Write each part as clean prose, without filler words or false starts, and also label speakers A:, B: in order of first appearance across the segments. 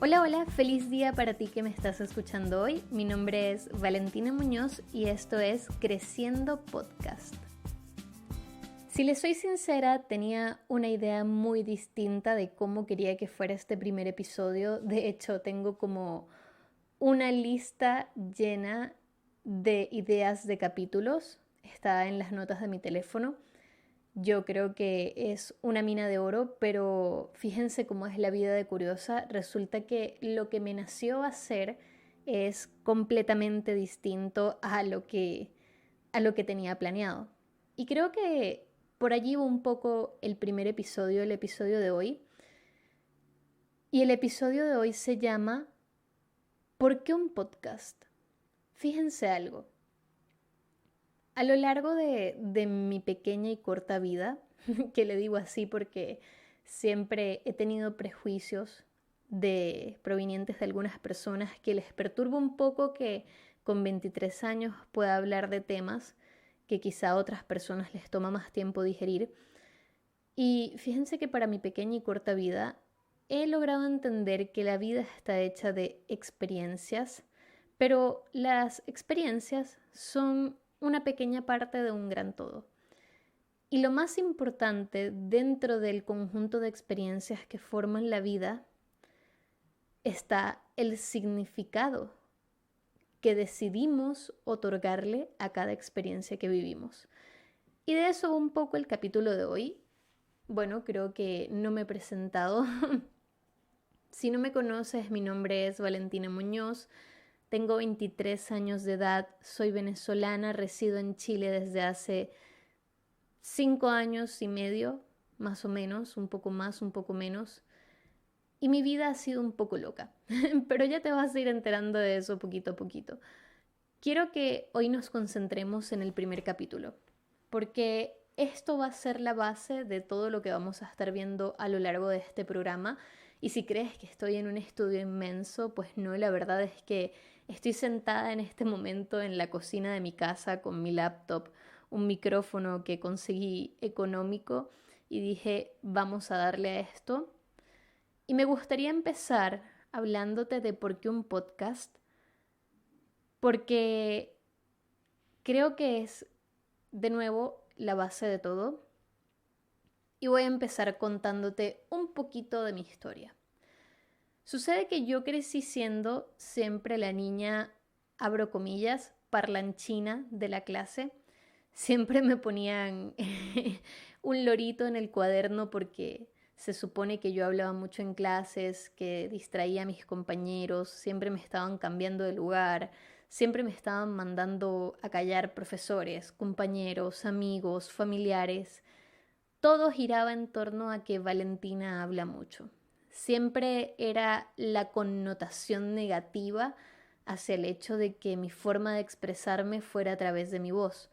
A: Hola, hola, feliz día para ti que me estás escuchando hoy. Mi nombre es Valentina Muñoz y esto es Creciendo Podcast. Si les soy sincera, tenía una idea muy distinta de cómo quería que fuera este primer episodio. De hecho, tengo como una lista llena de ideas de capítulos. Está en las notas de mi teléfono. Yo creo que es una mina de oro, pero fíjense cómo es la vida de curiosa. Resulta que lo que me nació hacer es completamente distinto a lo que tenía planeado. Y creo que por allí va un poco el primer episodio, el episodio de hoy. Y el episodio de hoy se llama ¿Por qué un podcast? Fíjense algo. A lo largo de mi pequeña y corta vida, que le digo así porque siempre he tenido prejuicios provenientes de algunas personas que les perturba un poco que con 23 años pueda hablar de temas que quizá a otras personas les toma más tiempo digerir. Y fíjense que para mi pequeña y corta vida he logrado entender que la vida está hecha de experiencias, pero las experiencias son una pequeña parte de un gran todo. Y lo más importante dentro del conjunto de experiencias que forman la vida está el significado que decidimos otorgarle a cada experiencia que vivimos. Y de eso un poco el capítulo de hoy. Bueno, creo que no me he presentado. Si no me conoces, mi nombre es Valentina Muñoz. Tengo 23 años de edad, soy venezolana, resido en Chile desde hace 5 años y medio, más o menos, un poco más, un poco menos. Y mi vida ha sido un poco loca, pero ya te vas a ir enterando de eso poquito a poquito. Quiero que hoy nos concentremos en el primer capítulo, porque esto va a ser la base de todo lo que vamos a estar viendo a lo largo de este programa. Y si crees que estoy en un estudio inmenso, pues no, la verdad es que estoy sentada en este momento en la cocina de mi casa con mi laptop, un micrófono que conseguí económico y dije, vamos a darle a esto. Y me gustaría empezar hablándote de por qué un podcast, porque creo que es de nuevo la base de todo. Y voy a empezar contándote un poquito de mi historia. Sucede que yo crecí siendo siempre la niña, abro comillas, parlanchina de la clase. Siempre me ponían un lorito en el cuaderno porque se supone que yo hablaba mucho en clases, que distraía a mis compañeros, siempre me estaban cambiando de lugar, siempre me estaban mandando a callar profesores, compañeros, amigos, familiares. Todo giraba en torno a que Valentina habla mucho. Siempre era la connotación negativa hacia el hecho de que mi forma de expresarme fuera a través de mi voz.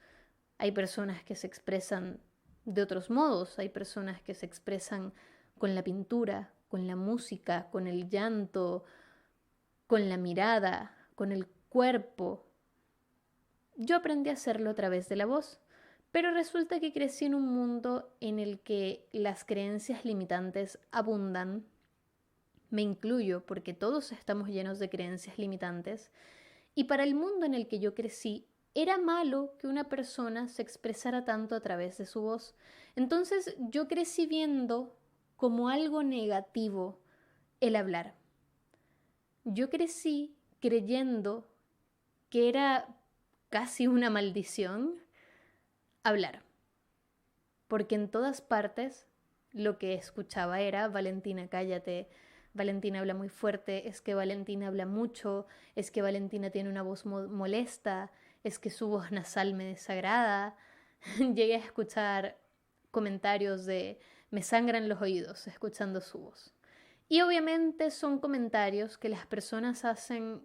A: Hay personas que se expresan de otros modos, hay personas que se expresan con la pintura, con la música, con el llanto, con la mirada, con el cuerpo. Yo aprendí a hacerlo a través de la voz, pero resulta que crecí en un mundo en el que las creencias limitantes abundan. Me incluyo porque todos estamos llenos de creencias limitantes. Y para el mundo en el que yo crecí, era malo que una persona se expresara tanto a través de su voz. Entonces yo crecí viendo como algo negativo el hablar. Yo crecí creyendo que era casi una maldición hablar, porque en todas partes lo que escuchaba era Valentina, cállate, Valentina habla muy fuerte, es que Valentina habla mucho, es que Valentina tiene una voz molesta, es que su voz nasal me desagrada. Llegué a escuchar comentarios de me sangran los oídos escuchando su voz. Y obviamente son comentarios que las personas hacen,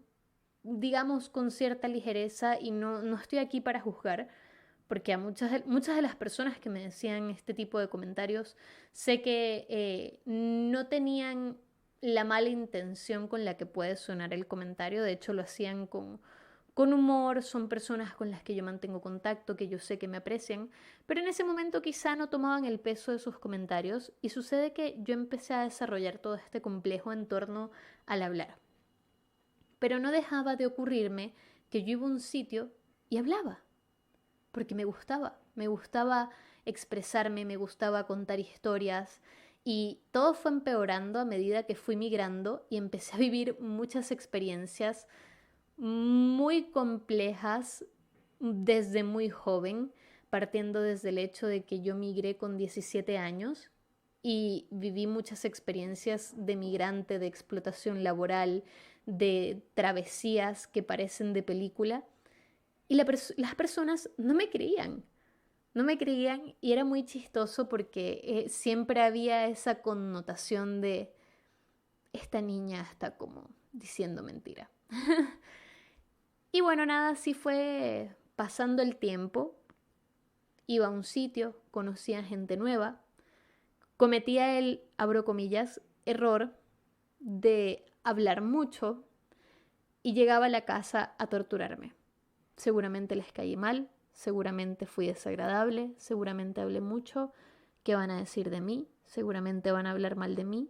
A: digamos, con cierta ligereza y no estoy aquí para juzgar, porque a muchas de las personas que me decían este tipo de comentarios, sé que no tenían la mala intención con la que puede sonar el comentario, de hecho lo hacían con humor, son personas con las que yo mantengo contacto, que yo sé que me aprecian, pero en ese momento quizá no tomaban el peso de sus comentarios y sucede que yo empecé a desarrollar todo este complejo en torno al hablar. Pero no dejaba de ocurrirme que yo iba a un sitio y hablaba, porque me gustaba expresarme, me gustaba contar historias y todo fue empeorando a medida que fui migrando y empecé a vivir muchas experiencias muy complejas desde muy joven, partiendo desde el hecho de que yo migré con 17 años y viví muchas experiencias de migrante, de explotación laboral, de travesías que parecen de película. Y las personas no me creían y era muy chistoso porque siempre había esa connotación de esta niña está como diciendo mentira. Y bueno, nada, así fue pasando el tiempo. Iba a un sitio, conocía gente nueva, cometía el, abro comillas, error de hablar mucho y llegaba a la casa a torturarme. Seguramente les caí mal, seguramente fui desagradable, seguramente hablé mucho. ¿Qué van a decir de mí? Seguramente van a hablar mal de mí.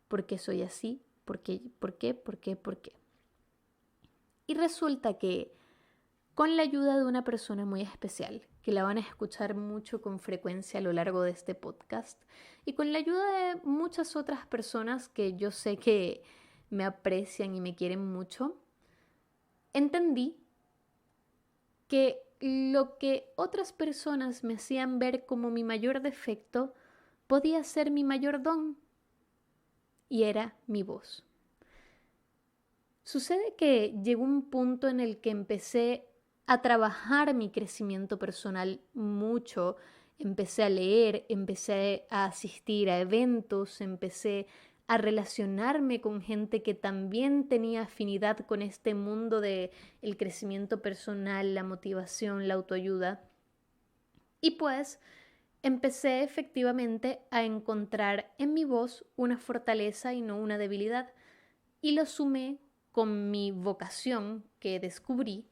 A: ¿Por qué soy así? ¿Por qué? ¿Por qué? ¿Por qué? ¿Por qué? Y resulta que con la ayuda de una persona muy especial, que la van a escuchar mucho con frecuencia a lo largo de este podcast, y con la ayuda de muchas otras personas que yo sé que me aprecian y me quieren mucho, entendí que lo que otras personas me hacían ver como mi mayor defecto podía ser mi mayor don, y era mi voz. Sucede que llegó un punto en el que empecé a trabajar mi crecimiento personal mucho, empecé a leer, empecé a asistir a eventos, empecé a relacionarme con gente que también tenía afinidad con este mundo de el crecimiento personal, la motivación, la autoayuda. Y pues empecé efectivamente a encontrar en mi voz una fortaleza y no una debilidad. Y lo sumé con mi vocación que descubrí,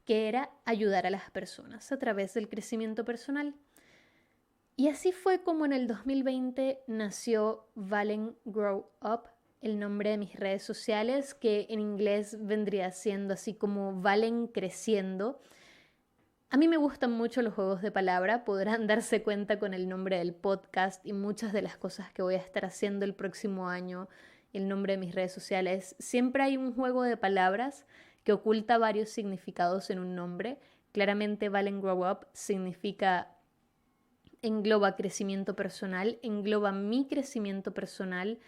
A: que era ayudar a las personas a través del crecimiento personal. Y así fue como en el 2020 nació Valen Grow Up, el nombre de mis redes sociales, que en inglés vendría siendo así como Valen Creciendo. A mí me gustan mucho los juegos de palabra, podrán darse cuenta con el nombre del podcast y muchas de las cosas que voy a estar haciendo el próximo año, el nombre de mis redes sociales. Siempre hay un juego de palabras que oculta varios significados en un nombre. Claramente Valen Grow Up engloba crecimiento personal, engloba mi crecimiento personal,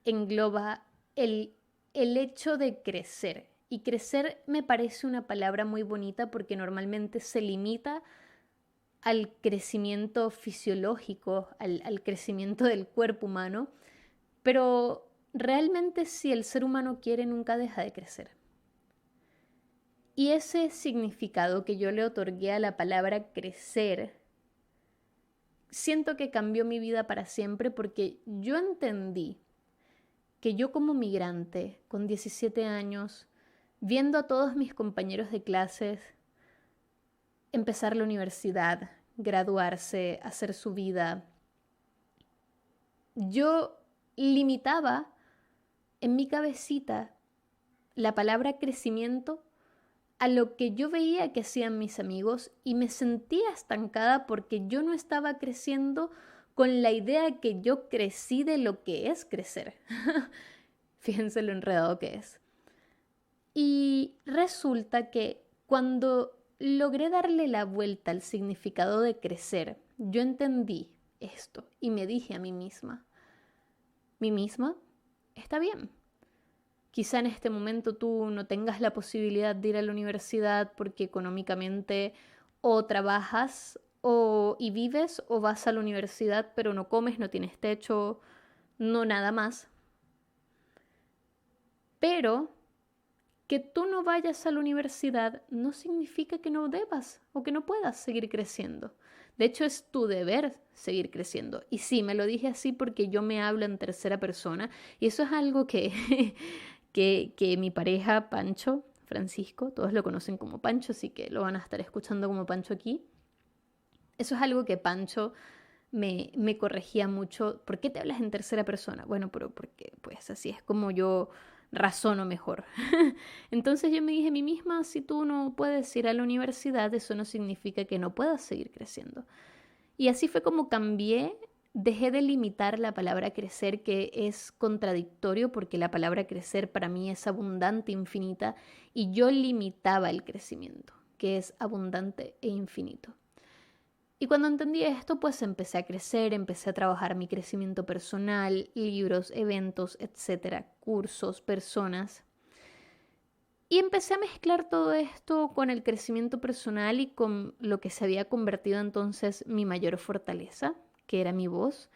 A: engloba el hecho de crecer. Y crecer me parece una palabra muy bonita porque normalmente se limita al crecimiento fisiológico, al crecimiento del cuerpo humano, pero realmente si el ser humano quiere nunca deja de crecer. Y ese significado que yo le otorgué a la palabra crecer, siento que cambió mi vida para siempre porque yo entendí que yo como migrante, con 17 años, viendo a todos mis compañeros de clases empezar la universidad, graduarse, hacer su vida, yo limitaba en mi cabecita la palabra crecimiento a lo que yo veía que hacían mis amigos y me sentía estancada porque yo no estaba creciendo con la idea que yo crecí de lo que es crecer. Fíjense lo enredado que es. Y resulta que cuando logré darle la vuelta al significado de crecer, yo entendí esto y me dije a mí misma, está bien. Quizá en este momento tú no tengas la posibilidad de ir a la universidad porque económicamente o trabajas y vives o vas a la universidad pero no comes, no tienes techo, no nada más. Pero que tú no vayas a la universidad no significa que no debas o que no puedas seguir creciendo. De hecho, es tu deber seguir creciendo. Y sí, me lo dije así porque yo me hablo en tercera persona y eso es algo que mi pareja, Pancho, Francisco, todos lo conocen como Pancho, así que lo van a estar escuchando como Pancho aquí. Eso es algo que Pancho me corregía mucho. ¿Por qué te hablas en tercera persona? Bueno, pero porque pues así es como yo razono mejor. Entonces yo me dije a mí misma, si tú no puedes ir a la universidad, eso no significa que no puedas seguir creciendo. Y así fue como cambié, dejé de limitar la palabra crecer, que es contradictorio porque la palabra crecer para mí es abundante, infinita, y yo limitaba el crecimiento, que es abundante e infinito. Y cuando entendí esto, pues empecé a crecer, empecé a trabajar mi crecimiento personal, libros, eventos, etcétera, cursos, personas. Y empecé a mezclar todo esto con el crecimiento personal y con lo que se había convertido entonces mi mayor fortaleza, que era mi voz.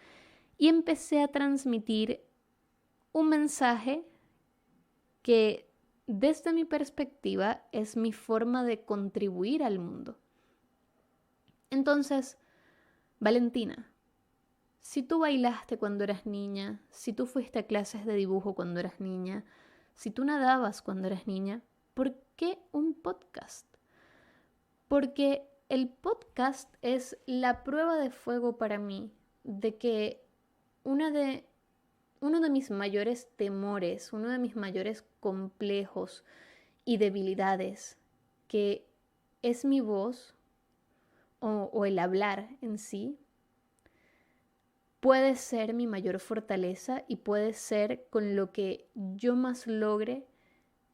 A: Y empecé a transmitir un mensaje que desde mi perspectiva es mi forma de contribuir al mundo. Entonces, Valentina, si tú bailaste cuando eras niña, si tú fuiste a clases de dibujo cuando eras niña, si tú nadabas cuando eras niña, ¿por qué un podcast? Porque el podcast es la prueba de fuego para mí de que uno de mis mayores temores, uno de mis mayores complejos y debilidades, que es mi voz o el hablar en sí, puede ser mi mayor fortaleza y puede ser con lo que yo más logre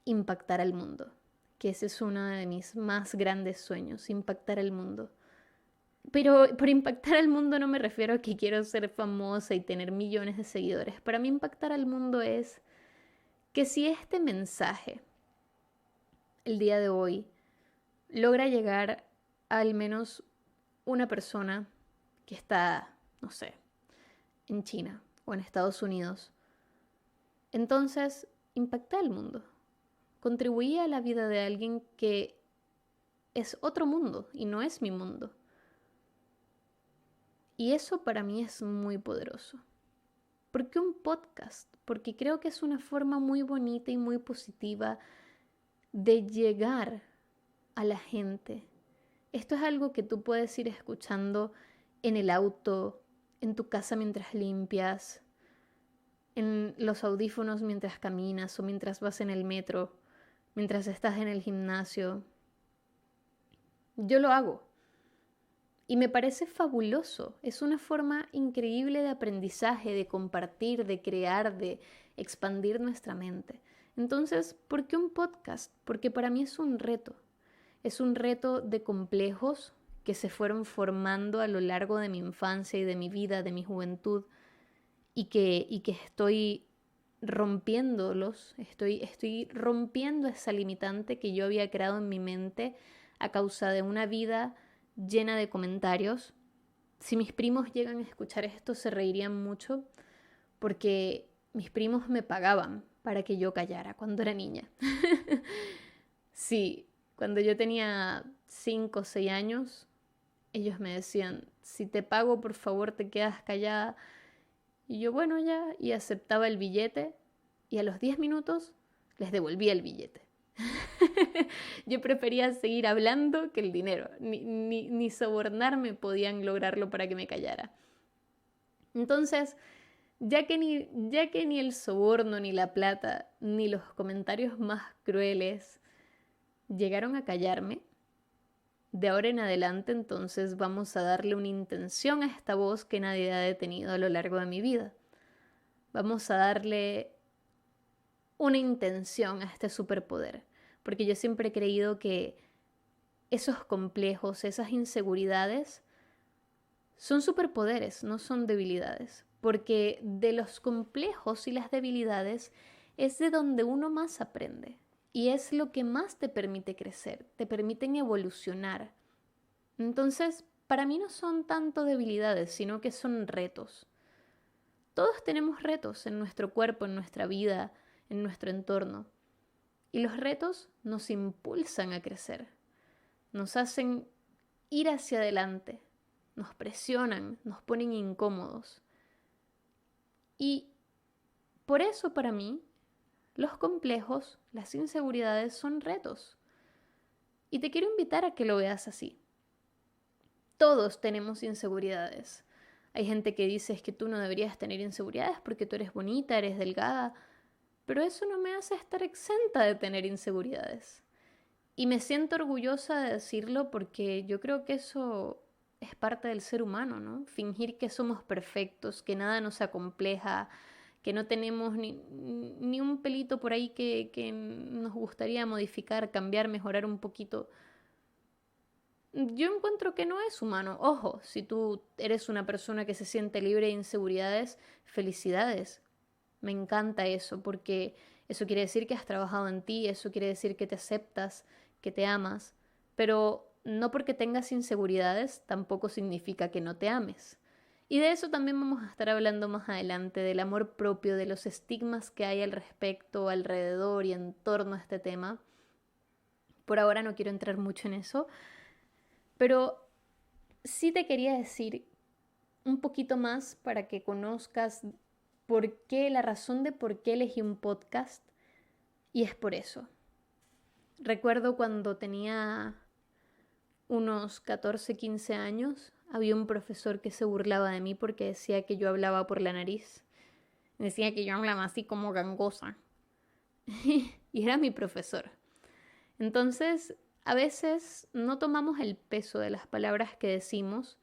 A: impactar al mundo, que ese es uno de mis más grandes sueños, impactar al mundo. Pero por impactar al mundo no me refiero a que quiero ser famosa y tener millones de seguidores. Para mí impactar al mundo es que si este mensaje, el día de hoy, logra llegar a al menos una persona que está, no sé, en China o en Estados Unidos, entonces impacté al mundo. Contribuí a la vida de alguien que es otro mundo y no es mi mundo. Y eso para mí es muy poderoso. ¿Por qué un podcast? Porque creo que es una forma muy bonita y muy positiva de llegar a la gente. Esto es algo que tú puedes ir escuchando en el auto, en tu casa mientras limpias, en los audífonos mientras caminas o mientras vas en el metro, mientras estás en el gimnasio. Yo lo hago y me parece fabuloso. Es una forma increíble de aprendizaje, de compartir, de crear, de expandir nuestra mente. Entonces, ¿por qué un podcast? Porque para mí es un reto. Es un reto de complejos que se fueron formando a lo largo de mi infancia y de mi vida, de mi juventud, y que estoy rompiéndolos, estoy rompiendo esa limitante que yo había creado en mi mente a causa de una vida llena de comentarios. Si mis primos llegan a escuchar esto, se reirían mucho porque mis primos me pagaban para que yo callara cuando era niña. Sí, cuando yo tenía 5 o 6 años, ellos me decían, si te pago, por favor, te quedas callada. Y yo, bueno, ya, y aceptaba el billete y a los 10 minutos les devolvía el billete. Yo prefería seguir hablando que el dinero. Ni sobornarme podían lograrlo para que me callara. Entonces, ya que ni el soborno, ni la plata, ni los comentarios más crueles llegaron a callarme, de ahora en adelante entonces vamos a darle una intención a esta voz que nadie ha detenido a lo largo de mi vida. Vamos a darle una intención a este superpoder, porque yo siempre he creído que esos complejos, esas inseguridades, son superpoderes, no son debilidades, porque de los complejos y las debilidades es de donde uno más aprende y es lo que más te permite crecer, te permiten evolucionar. Entonces, para mí no son tanto debilidades, sino que son retos. Todos tenemos retos en nuestro cuerpo, en nuestra vida, en nuestro entorno. Y los retos nos impulsan a crecer, nos hacen ir hacia adelante, nos presionan, nos ponen incómodos. Y por eso para mí, Los complejos, las inseguridades son retos. Y te quiero invitar a que lo veas así. Todos tenemos inseguridades. Hay gente que dice es que tú no deberías tener inseguridades porque tú eres bonita, eres delgada, pero eso no me hace estar exenta de tener inseguridades. Y me siento orgullosa de decirlo porque yo creo que eso es parte del ser humano, ¿no? Fingir que somos perfectos, que nada nos acompleja, que no tenemos ni un pelito por ahí que nos gustaría modificar, cambiar, mejorar un poquito. Yo encuentro que no es humano. Ojo, si tú eres una persona que se siente libre de inseguridades, felicidades. Me encanta eso porque eso quiere decir que has trabajado en ti, eso quiere decir que te aceptas, que te amas. Pero no porque tengas inseguridades tampoco significa que no te ames. Y de eso también vamos a estar hablando más adelante, del amor propio, de los estigmas que hay al respecto, alrededor y en torno a este tema. Por ahora no quiero entrar mucho en eso. Pero sí te quería decir un poquito más para que conozcas la razón de por qué elegí un podcast, y es por eso. Recuerdo cuando tenía unos 14, 15 años, había un profesor que se burlaba de mí porque decía que yo hablaba por la nariz. Decía que yo hablaba así como gangosa. Y era mi profesor. Entonces, a veces no tomamos el peso de las palabras que decimos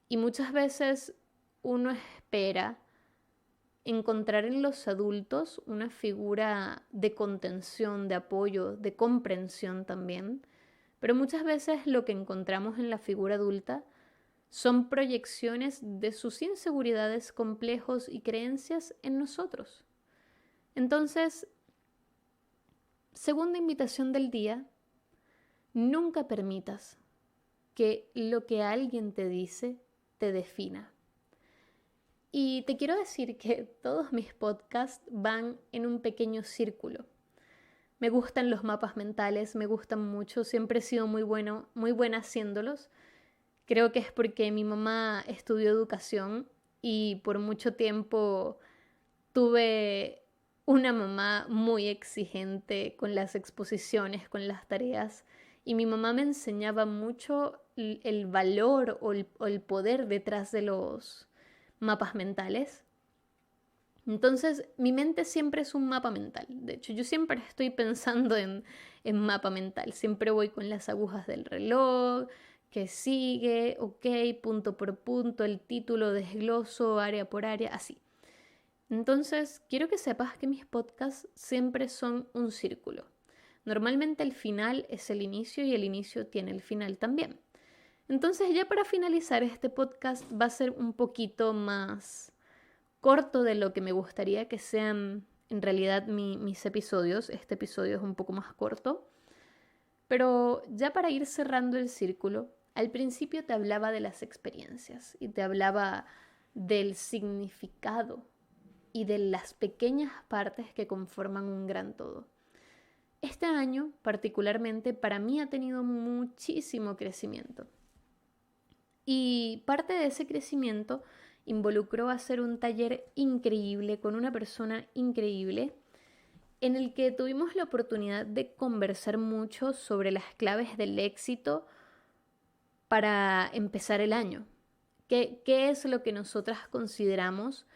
A: y muchas veces uno espera encontrar en los adultos una figura de contención, de apoyo, de comprensión también, pero muchas veces lo que encontramos en la figura adulta son proyecciones de sus inseguridades, complejos y creencias en nosotros. Entonces, segunda invitación del día: nunca permitas que lo que alguien te dice te defina. Y te quiero decir que todos mis podcasts van en un pequeño círculo. Me gustan los mapas mentales, me gustan mucho, siempre he sido muy buena haciéndolos. Creo que es porque mi mamá estudió educación y por mucho tiempo tuve una mamá muy exigente con las exposiciones, con las tareas, y mi mamá me enseñaba mucho el valor o el poder detrás de los mapas mentales. Entonces, mi mente siempre es un mapa mental. De hecho, yo siempre estoy pensando en mapa mental. Siempre voy con las agujas del reloj, que sigue, ok, punto por punto, el título, desgloso, área por área, así. Entonces, quiero que sepas que mis podcasts siempre son un círculo. Normalmente el final es el inicio y el inicio tiene el final también. Entonces, ya para finalizar, este podcast va a ser un poquito más corto de lo que me gustaría que sean en realidad mis episodios. Este episodio es un poco más corto. Pero ya para ir cerrando el círculo, al principio te hablaba de las experiencias y te hablaba del significado y de las pequeñas partes que conforman un gran todo. Este año, particularmente, para mí ha tenido muchísimo crecimiento. Y parte de ese crecimiento involucró hacer un taller increíble con una persona increíble en el que tuvimos la oportunidad de conversar mucho sobre las claves del éxito para empezar el año. ¿Qué es lo que nosotras consideramos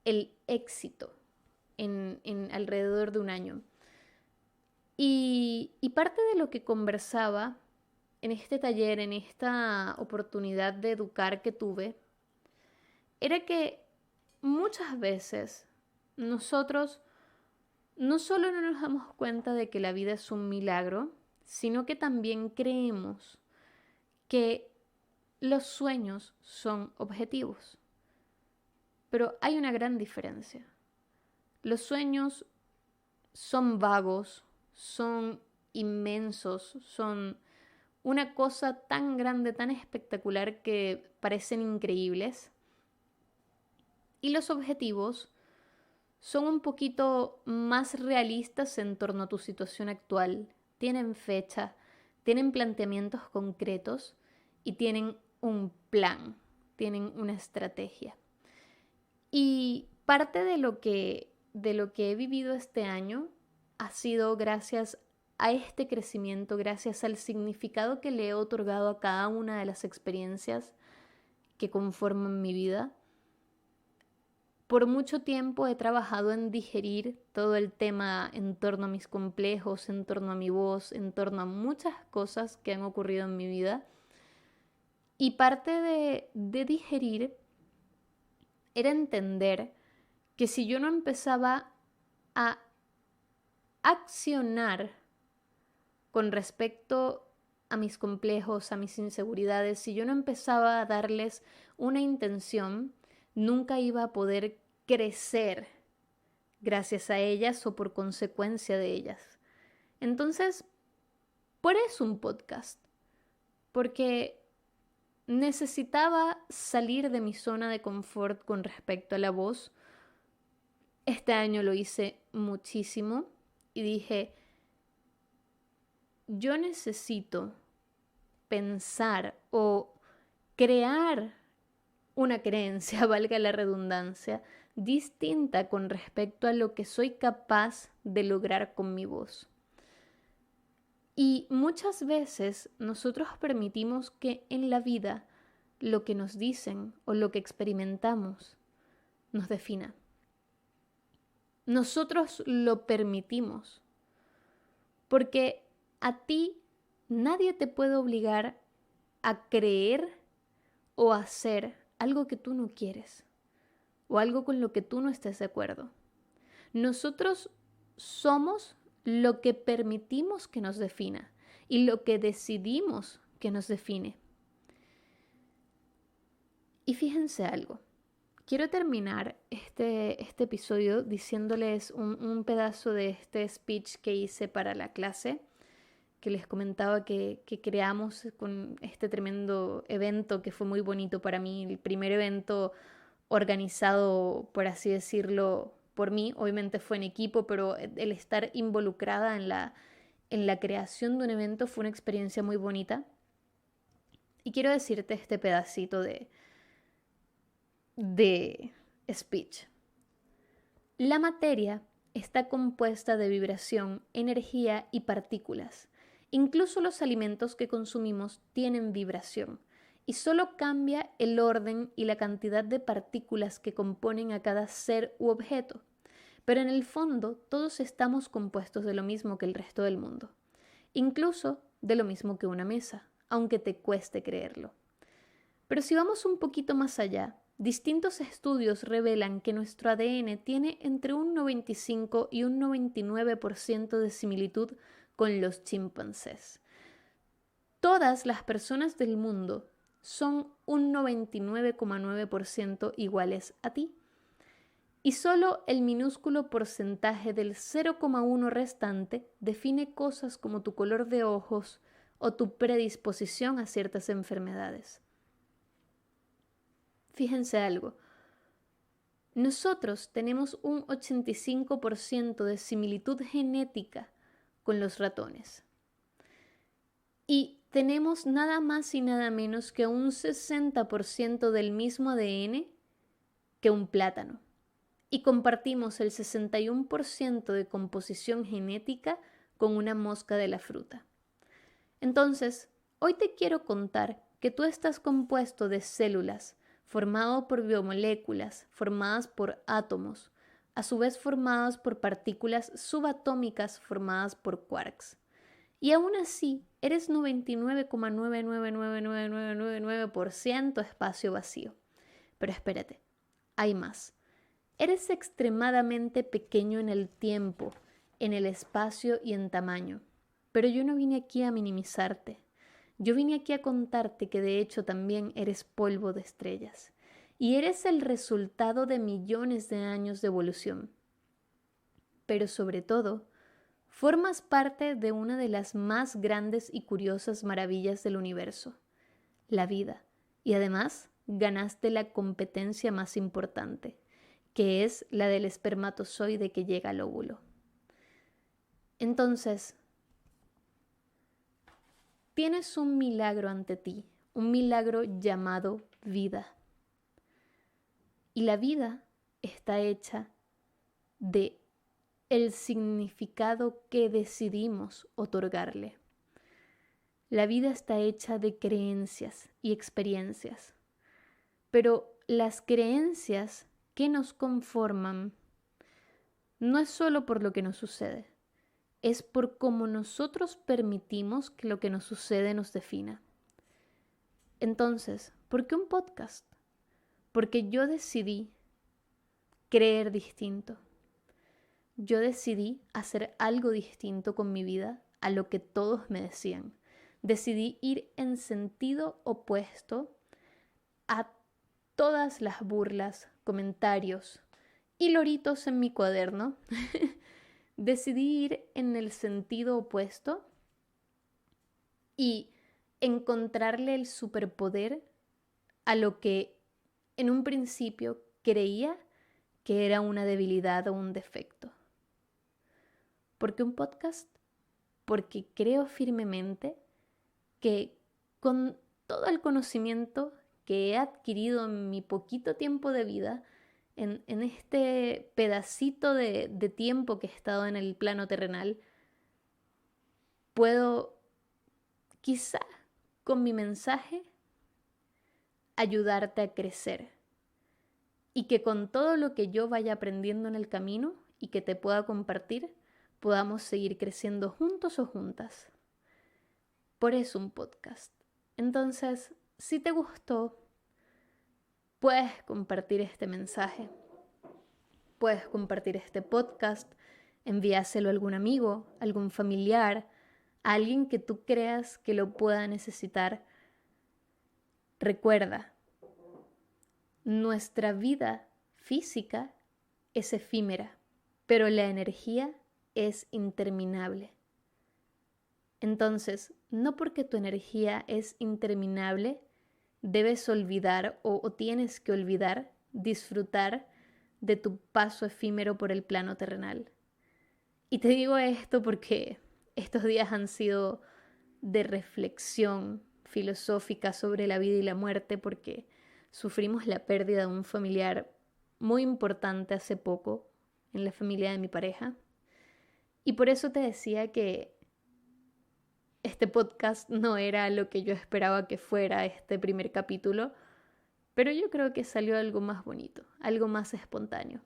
A: el éxito en alrededor de un año? Y parte de lo que conversaba en este taller, en esta oportunidad de educar que tuve, era que muchas veces nosotros no solo no nos damos cuenta de que la vida es un milagro, sino que también creemos que los sueños son objetivos. Pero hay una gran diferencia. Los sueños son vagos, son inmensos, son una cosa tan grande, tan espectacular que parecen increíbles. Y los objetivos son un poquito más realistas en torno a tu situación actual. Tienen fecha, tienen planteamientos concretos y tienen un plan, tienen una estrategia. Y parte de lo que de lo que he vivido este año ha sido gracias a este crecimiento, gracias al significado que le he otorgado a cada una de las experiencias que conforman mi vida. Por mucho tiempo he trabajado en digerir todo el tema en torno a mis complejos, en torno a mi voz, en torno a muchas cosas que han ocurrido en mi vida. Y parte de digerir era entender que si yo no empezaba a accionar con respecto a mis complejos, a mis inseguridades, si yo no empezaba a darles una intención, nunca iba a poder crecer gracias a ellas o por consecuencia de ellas. Entonces, por eso un podcast, porque necesitaba salir de mi zona de confort con respecto a la voz. Este año lo hice muchísimo y dije, yo necesito pensar o crear una creencia, valga la redundancia, distinta con respecto a lo que soy capaz de lograr con mi voz. Y muchas veces nosotros permitimos que en la vida lo que nos dicen o lo que experimentamos nos defina. Nosotros lo permitimos porque a ti nadie te puede obligar a creer o a hacer algo que tú no quieres o algo con lo que tú no estés de acuerdo. Nosotros somos lo que permitimos que nos defina y lo que decidimos que nos define. Y fíjense algo, quiero terminar este episodio diciéndoles un pedazo de este speech que hice para la clase, que les comentaba que creamos con este tremendo evento que fue muy bonito para mí, el primer evento organizado, por así decirlo, por mí. Obviamente fue en equipo, pero el estar involucrada en la creación de un evento fue una experiencia muy bonita. Y quiero decirte este pedacito de speech. La materia está compuesta de vibración, energía y partículas. Incluso los alimentos que consumimos tienen vibración y solo cambia el orden y la cantidad de partículas que componen a cada ser u objeto. Pero en el fondo todos estamos compuestos de lo mismo que el resto del mundo, incluso de lo mismo que una mesa, aunque te cueste creerlo. Pero si vamos un poquito más allá, distintos estudios revelan que nuestro ADN tiene entre un 95 y un 99% de similitud con los chimpancés. Todas las personas del mundo son un 99,9% iguales a ti. Y solo el minúsculo porcentaje del 0,1 restante define cosas como tu color de ojos o tu predisposición a ciertas enfermedades. Fíjense algo, nosotros tenemos un 85% de similitud genética con los ratones y tenemos nada más y nada menos que un 60% del mismo ADN que un plátano y compartimos el 61% de composición genética con una mosca de la fruta. Entonces, hoy te quiero contar que tú estás compuesto de células, formado por biomoléculas formadas por átomos, a su vez formadas por partículas subatómicas formadas por quarks. Y aún así, eres 99,9999999% espacio vacío. Pero espérate, hay más. Eres extremadamente pequeño en el tiempo, en el espacio y en tamaño. Pero yo no vine aquí a minimizarte. Yo vine aquí a contarte que de hecho también eres polvo de estrellas y eres el resultado de millones de años de evolución. Pero sobre todo, formas parte de una de las más grandes y curiosas maravillas del universo, la vida, y además ganaste la competencia más importante, que es la del espermatozoide que llega al óvulo. Entonces, tienes un milagro ante ti, un milagro llamado vida. Y la vida está hecha de el significado que decidimos otorgarle. La vida está hecha de creencias y experiencias, pero las creencias que nos conforman no es solo por lo que nos sucede, es por cómo nosotros permitimos que lo que nos sucede nos defina. Entonces, ¿por qué un podcast? Porque yo decidí creer distinto. Yo decidí hacer algo distinto con mi vida a lo que todos me decían. Decidí ir en sentido opuesto a todas las burlas, comentarios y loritos en mi cuaderno. Decidí ir en el sentido opuesto y encontrarle el superpoder a lo que en un principio creía que era una debilidad o un defecto. ¿Por qué un podcast? Porque creo firmemente que con todo el conocimiento que he adquirido en mi poquito tiempo de vida, en este pedacito de tiempo que he estado en el plano terrenal, puedo quizá con mi mensaje ayudarte a crecer y que con todo lo que yo vaya aprendiendo en el camino y que te pueda compartir, podamos seguir creciendo juntos o juntas. Por eso un podcast. Entonces, si te gustó, puedes compartir este mensaje, puedes compartir este podcast, envíaselo a algún amigo, algún familiar, a alguien que tú creas que lo pueda necesitar. Recuerda, nuestra vida física es efímera, pero la energía es interminable. Entonces, no porque tu energía es interminable, debes olvidar o tienes que olvidar disfrutar de tu paso efímero por el plano terrenal. Y te digo esto porque estos días han sido de reflexión filosófica sobre la vida y la muerte, porque sufrimos la pérdida de un familiar muy importante hace poco en la familia de mi pareja. Y por eso te decía que este podcast no era lo que yo esperaba que fuera este primer capítulo, pero yo creo que salió algo más bonito, algo más espontáneo.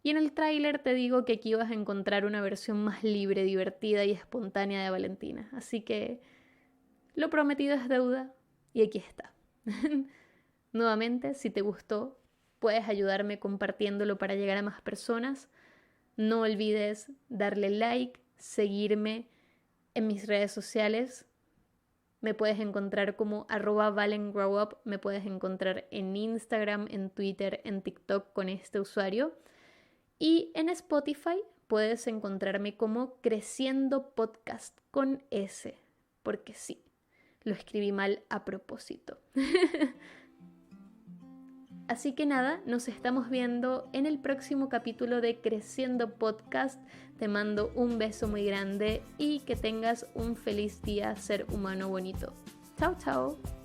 A: Y en el tráiler te digo que aquí vas a encontrar una versión más libre, divertida y espontánea de Valentina. Así que lo prometido es deuda y aquí está. Nuevamente, si te gustó, puedes ayudarme compartiéndolo para llegar a más personas. No olvides darle like, seguirme en mis redes sociales. Me puedes encontrar como @ValenGrowUp. Me puedes encontrar en Instagram, en Twitter, en TikTok con este usuario. Y en Spotify puedes encontrarme como Creciendo Podcast con S. Porque sí, lo escribí mal a propósito. Así que nada, nos estamos viendo en el próximo capítulo de Creciendo Podcast. Te mando un beso muy grande y que tengas un feliz día, ser humano bonito. Chao, chao.